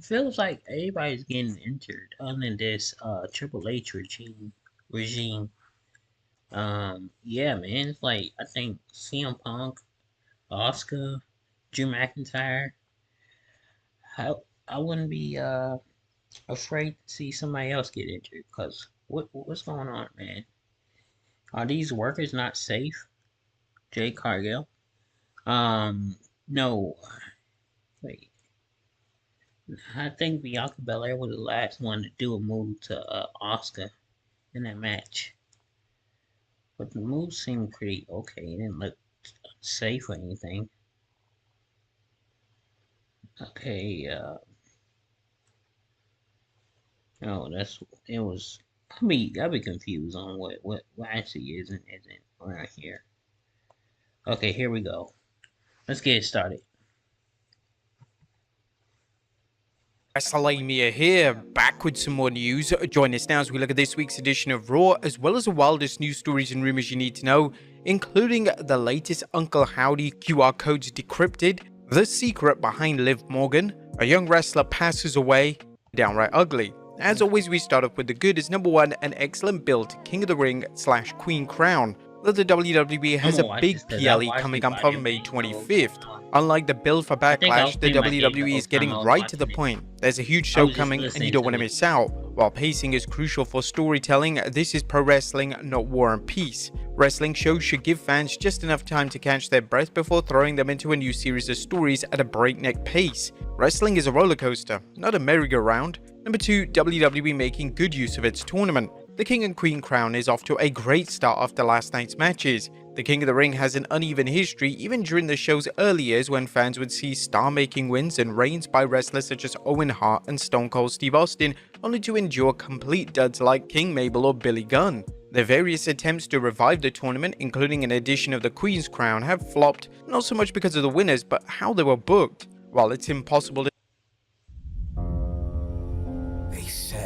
feels like everybody's getting injured other than this Triple H regime. Yeah, man, it's like I think CM Punk, Asuka, Drew McIntyre. I wouldn't be afraid to see somebody else get injured because what's going on, man? Are these workers not safe? Jay Cargill. No, wait. I think Bianca Belair was the last one to do a move to Oscar in that match. But the move seemed pretty okay. It didn't look safe or anything. Okay, no, that's it was. I'll be confused on what actually isn't around here. Okay, here we go. Let's get it started. WrestleMania here, back with some more news. Join us now as we look at this week's edition of Raw, as well as the wildest news stories and rumors you need to know, including the latest Uncle Howdy QR codes decrypted, the secret behind Liv Morgan, a young wrestler passes away, downright ugly. As always, we start off with the good as number one, an excellent build to King of the Ring / Queen Crown. That the WWE has a big PLE coming up on May 25th. Unlike the build for Backlash, the WWE is getting right to the point. There's a huge show coming and you don't want to miss out. While pacing is crucial for storytelling, this is pro wrestling, not War and Peace. Wrestling shows should give fans just enough time to catch their breath before throwing them into a new series of stories at a breakneck pace. Wrestling is a roller coaster, not a merry-go-round. Number 2, WWE making good use of its tournament. The King and Queen Crown is off to a great start after last night's matches. The King of the Ring has an uneven history even during the show's early years when fans would see star-making wins and reigns by wrestlers such as Owen Hart and Stone Cold Steve Austin, only to endure complete duds like King Mabel or Billy Gunn. The various attempts to revive the tournament, including an edition of the Queen's Crown, have flopped, not so much because of the winners, but how they were booked. While it's impossible to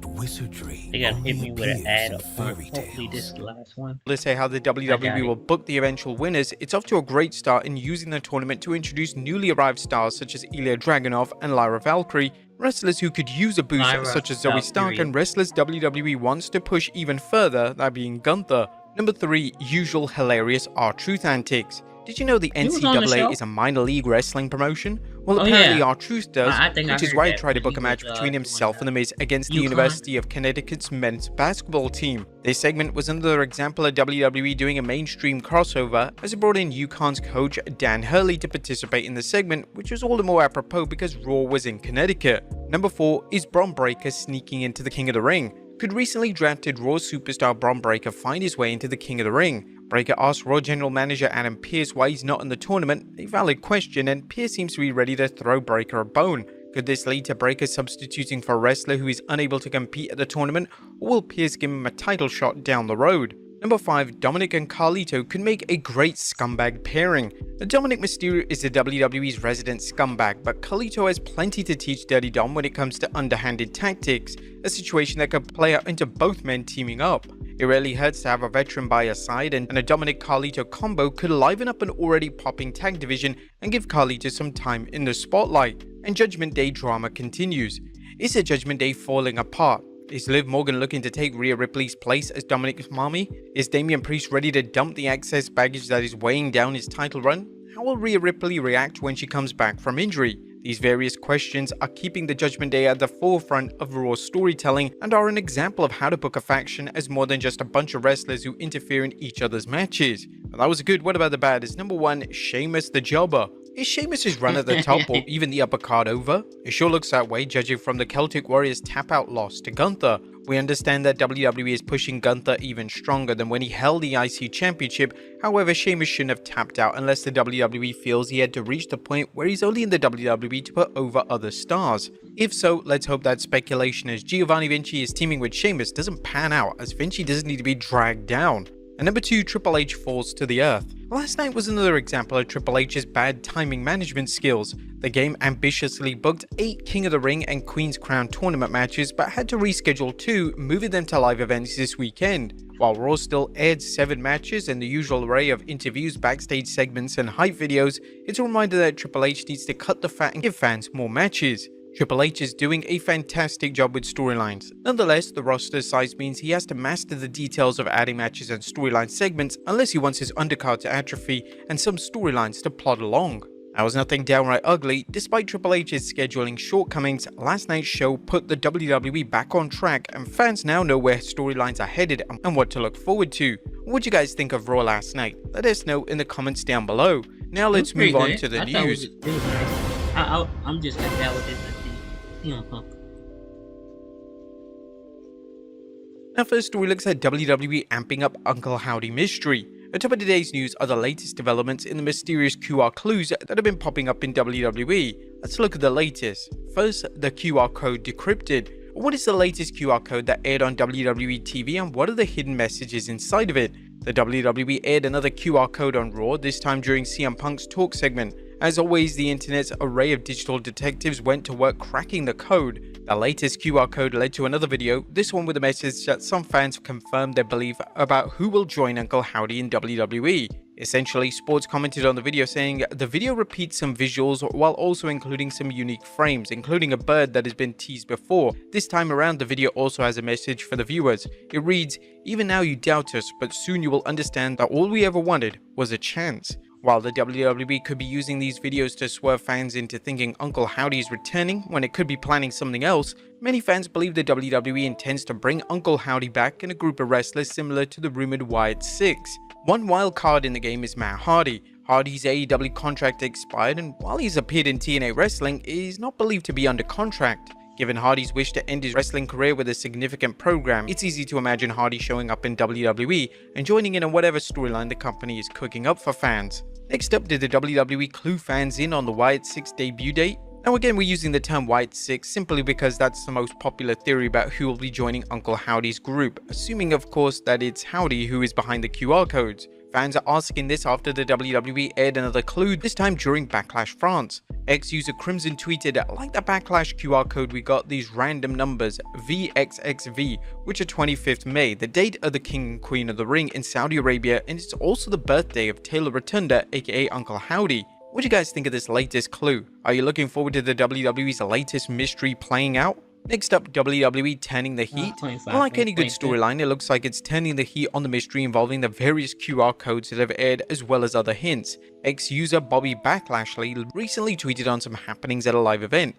wizardry. They gotta hit me with an ad up front. Hopefully this is the last one. Let's say how the WWE will book the eventual winners. It's off to a great start in using the tournament to introduce newly arrived stars such as Ilya Dragunov and Lyra Valkyrie, wrestlers who could use a boost such as Zoe Stark, and wrestlers WWE wants to push even further, that being Gunther. Number 3, usual hilarious R-Truth antics. Did you know the NCAA is a minor league wrestling promotion? Well, apparently R-Truth does, which is why he tried to book a match between himself and The Miz against the University of Connecticut's men's basketball team. This segment was another example of WWE doing a mainstream crossover, as it brought in UConn's coach Dan Hurley to participate in the segment, which was all the more apropos because Raw was in Connecticut. Number 4 is Bron Breakker sneaking into the King of the Ring. Could recently drafted Raw superstar Bron Breakker find his way into the King of the Ring? Breakker asked Raw General Manager Adam Pearce why he's not in the tournament, a valid question, and Pearce seems to be ready to throw Breakker a bone. Could this lead to Breakker substituting for a wrestler who is unable to compete at the tournament, or will Pearce give him a title shot down the road? Number 5, Dominic and Carlito could make a great scumbag pairing. Dominic Mysterio is the WWE's resident scumbag, but Carlito has plenty to teach Dirty Dom when it comes to underhanded tactics, a situation that could play out into both men teaming up. It rarely hurts to have a veteran by your side, and a Dominic Carlito combo could liven up an already popping tag division and give Carlito some time in the spotlight. And Judgment Day drama continues. Is the Judgment Day falling apart? Is Liv Morgan looking to take Rhea Ripley's place as Dominic's mommy? Is Damian Priest ready to dump the excess baggage that is weighing down his title run? How will Rhea Ripley react when she comes back from injury? These various questions are keeping the Judgment Day at the forefront of Raw's storytelling and are an example of how to book a faction as more than just a bunch of wrestlers who interfere in each other's matches. But that was good. What about the bad? Is number 1, Sheamus the Jobber. Is Sheamus' run at the top or even the upper card over? It sure looks that way, judging from the Celtic Warriors tap-out loss to Gunther. We understand that WWE is pushing Gunther even stronger than when he held the IC Championship, however Sheamus shouldn't have tapped out unless the WWE feels he had to reach the point where he's only in the WWE to put over other stars. If so, let's hope that speculation as Giovanni Vinci is teaming with Sheamus doesn't pan out, as Vinci doesn't need to be dragged down. And number 2, Triple H falls to the earth. Last night was another example of Triple H's bad timing management skills. The game ambitiously booked 8 King of the Ring and Queen's Crown tournament matches, but had to reschedule 2, moving them to live events this weekend. While Raw still aired 7 matches and the usual array of interviews, backstage segments and hype videos, it's a reminder that Triple H needs to cut the fat and give fans more matches. Triple H is doing a fantastic job with storylines. Nonetheless, the roster size means he has to master the details of adding matches and storyline segments unless he wants his undercard to atrophy and some storylines to plod along. That was nothing downright ugly. Despite Triple H's scheduling shortcomings, last night's show put the WWE back on track and fans now know where storylines are headed and what to look forward to. What do you guys think of Raw last night? Let us know in the comments down below. Now let's move on to the news. It was nice. I'm just as talented as CM Punk. Now first we look at WWE amping up Uncle Howdy mystery. On top of today's news are the latest developments in the mysterious QR clues that have been popping up in WWE. Let's look at the latest. First, the QR code decrypted. What is the latest QR code that aired on WWE TV and what are the hidden messages inside of it? The WWE aired another QR code on Raw, this time during CM Punk's talk segment. As always, the internet's array of digital detectives went to work cracking the code. The latest QR code led to another video, this one with a message that some fans confirmed their belief about who will join Uncle Howdy in WWE. Essentially, Sports commented on the video saying, the video repeats some visuals while also including some unique frames, including a bird that has been teased before. This time around, the video also has a message for the viewers. It reads, even now you doubt us, but soon you will understand that all we ever wanted was a chance. While the WWE could be using these videos to swerve fans into thinking Uncle Howdy is returning when it could be planning something else, many fans believe the WWE intends to bring Uncle Howdy back in a group of wrestlers similar to the rumored Wyatt Six. One wild card in the game is Matt Hardy. Hardy's AEW contract expired, and while he's appeared in TNA Wrestling, he is not believed to be under contract. Given Hardy's wish to end his wrestling career with a significant program, it's easy to imagine Hardy showing up in WWE and joining in on whatever storyline the company is cooking up for fans. Next up, did the WWE clue fans in on the Wyatt Six debut date? Now again, we're using the term Wyatt Six simply because that's the most popular theory about who will be joining Uncle Howdy's group, assuming of course that it's Howdy who is behind the QR codes. Fans are asking this after the WWE aired another clue, this time during Backlash France. Ex-user Crimson tweeted, like the Backlash QR code we got these random numbers VXXV, which are 25th May, the date of the King and Queen of the Ring in Saudi Arabia, and it's also the birthday of Taylor Rotunda, aka Uncle Howdy. What do you guys think of this latest clue? Are you looking forward to the WWE's latest mystery playing out? Next up, WWE turning the heat. Unlike any good storyline, it looks like it's turning the heat on the mystery involving the various QR codes that have aired as well as other hints. Ex-user Bobby Backlashley recently tweeted on some happenings at a live event.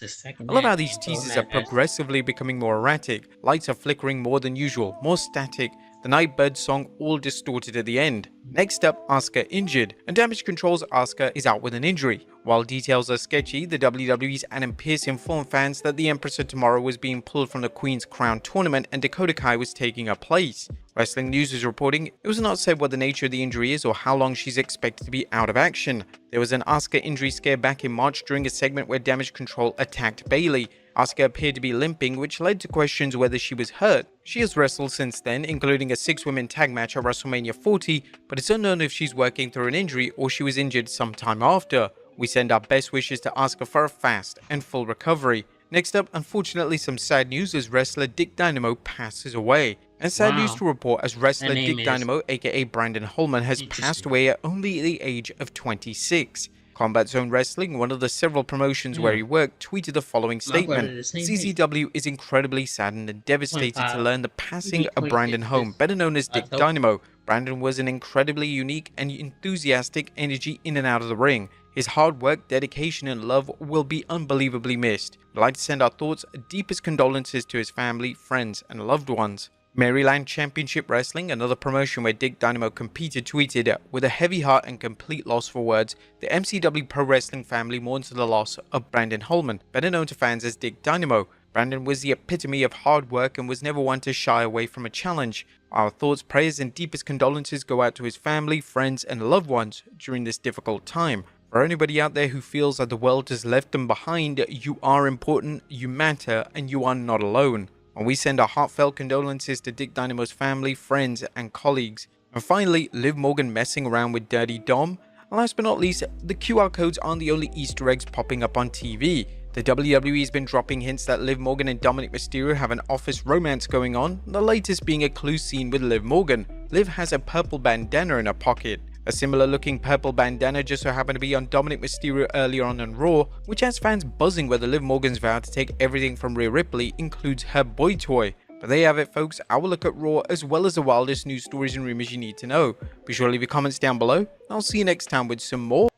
I love how these teasers are progressively becoming more erratic. Lights are flickering more than usual, more static. The Nightbird song all distorted at the end. Next up, Asuka injured, and Damage Control's Asuka is out with an injury. While details are sketchy, the WWE's Adam Pearce informed fans that the Empress of Tomorrow was being pulled from the Queen's Crown tournament and Dakota Kai was taking her place. Wrestling News is reporting it was not said what the nature of the injury is or how long she's expected to be out of action. There was an Asuka injury scare back in March during a segment where Damage Control attacked Bayley. Asuka appeared to be limping, which led to questions whether she was hurt. She has wrestled since then, including a 6-women tag match at WrestleMania 40, but it's unknown if she's working through an injury or she was injured sometime after. We send our best wishes to Asuka for a fast and full recovery. Next up, unfortunately some sad news as wrestler Dick Dynamo passes away. And sad news to report as wrestler Dick Dynamo, aka Brandon Holman, has passed away at only the age of 26. Combat Zone Wrestling, one of the several promotions where he worked, tweeted the following statement. CZW is incredibly saddened and devastated to learn the passing of Brandon Holm, better known as Dick Dynamo. Brandon was an incredibly unique and enthusiastic energy in and out of the ring. His hard work, dedication, and love will be unbelievably missed. We'd like to send our thoughts, deepest condolences to his family, friends, and loved ones. Maryland Championship Wrestling, another promotion where Dick Dynamo competed, tweeted, with a heavy heart and complete loss for words, the MCW Pro Wrestling family mourns the loss of Brandon Holman, better known to fans as Dick Dynamo. Brandon was the epitome of hard work and was never one to shy away from a challenge. Our thoughts, prayers, and deepest condolences go out to his family, friends, and loved ones during this difficult time. For anybody out there who feels that the world has left them behind, you are important, you matter, and you are not alone. And we send our heartfelt condolences to Dick Dynamo's family, friends, and colleagues. And finally, Liv Morgan messing around with Dirty Dom. And last but not least, the QR codes aren't the only Easter eggs popping up on TV. The WWE has been dropping hints that Liv Morgan and Dominic Mysterio have an office romance going on, the latest being a clue scene with Liv Morgan. Liv has a purple bandana in her pocket. A similar looking purple bandana just so happened to be on Dominic Mysterio earlier on Raw, which has fans buzzing whether Liv Morgan's vow to take everything from Rhea Ripley includes her boy toy. But there you have it, folks, our look at Raw as well as the wildest news stories and rumors you need to know. Be sure to leave your comments down below. I'll see you next time with some more.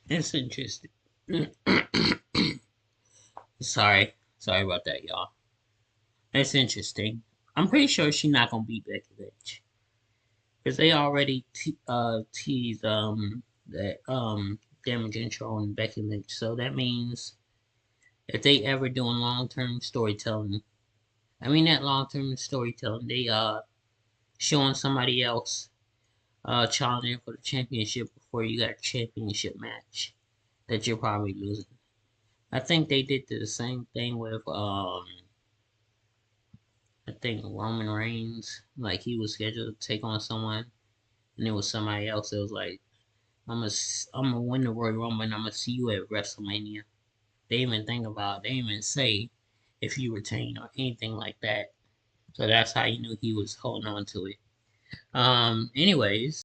It's interesting. Sorry about that, y'all. It's interesting. I'm pretty sure she's not gonna beat Becky Lynch, because they already teased that Damage Control and Becky Lynch. So that means if they ever doing long-term storytelling, they showing somebody else challenging for the championship before you got a championship match that you're probably losing. I think they did the same thing with I think Roman Reigns. Like, he was scheduled to take on someone, and it was somebody else. It was like, I'm gonna win the Royal Rumble, and I'm gonna see you at WrestleMania. They even say if you retain or anything like that. So that's how you knew he was holding on to it. Anyways.